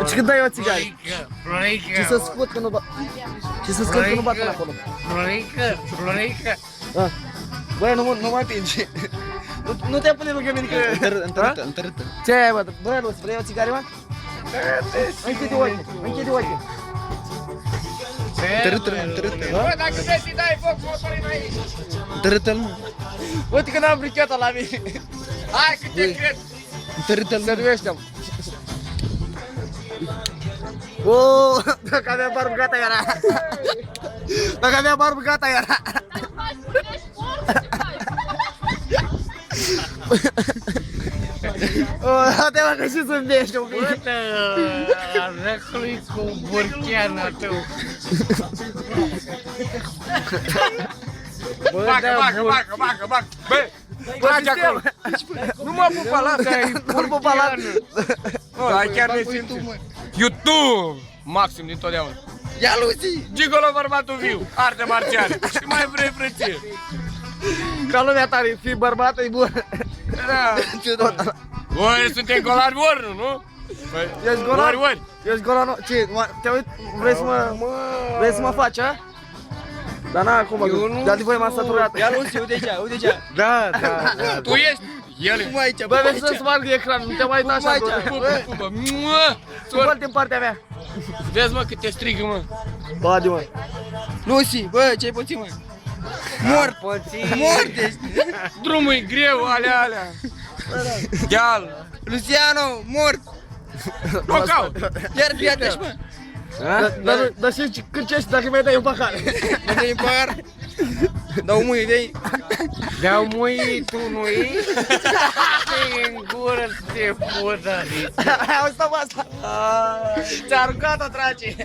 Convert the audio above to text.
Ce când dai o țigară? Florică. Ce să scot că nu bat? Ce să scot că nu bat până acolo? Florică. Băi, nu mai pinge. Nu te pune lângă mine că... Întărâtă. Ce ai, bă? Bă, Luț, vrei o țigară, mă? Închide ochii. Întărâtă. Bă, dacă vrei să-i dai foc motorii aici. Întărâtă, nu. Uite că n-am bricheta la mine. Hai că te cred. Întărâtă, nu. Servește-mi. Oh, dacă avea barbă gata era. Dacă avea barbă gata era. Te mă că și zâmbește un pic. Uite, răcului cu burcheana tău. Bagă. Bă, trage acolo. Nu mă pupa, lasă-i Nu-l pupa la... Dar chiar ne simți. YouTube! Maxim din totdeauna. Ia Luții! Gigolo bărbatul viu, arte marțiale. Și mai vrei frăție. Ca lumea tare, fii bărbat, e bun. Da. Ce tot? Voi suntem golari ori, nu? Ești golan? Ori. Ești golan? Ce? Te uit? Vrei să mă faci, a? Dar n-a acum, dar de voi m-am săturat. Ia Luții, uite aici. Da. Tu ești? El Cum aici? Bă, vrei să sparg ecranul, nu te mai uita așa, bă. Pupă. Scoate în partea mea. Vezi, mă, cât te strigă, mă. Bade, mă. Luții, bă, ce-ai pățit, mă? Mort! Mort ești! Drumul e greu, alea. Deal. Luciano, mort! Knockout. Iar fii atent, mă! Dar știi când ce dacă mi-ai dai un pahar? Mă dai în pahar? Dau mâini, dai? Deau mâini, tu nu-i? În gură să te pută. Auzi, stau asta. Ți-a aruncat-o, trage.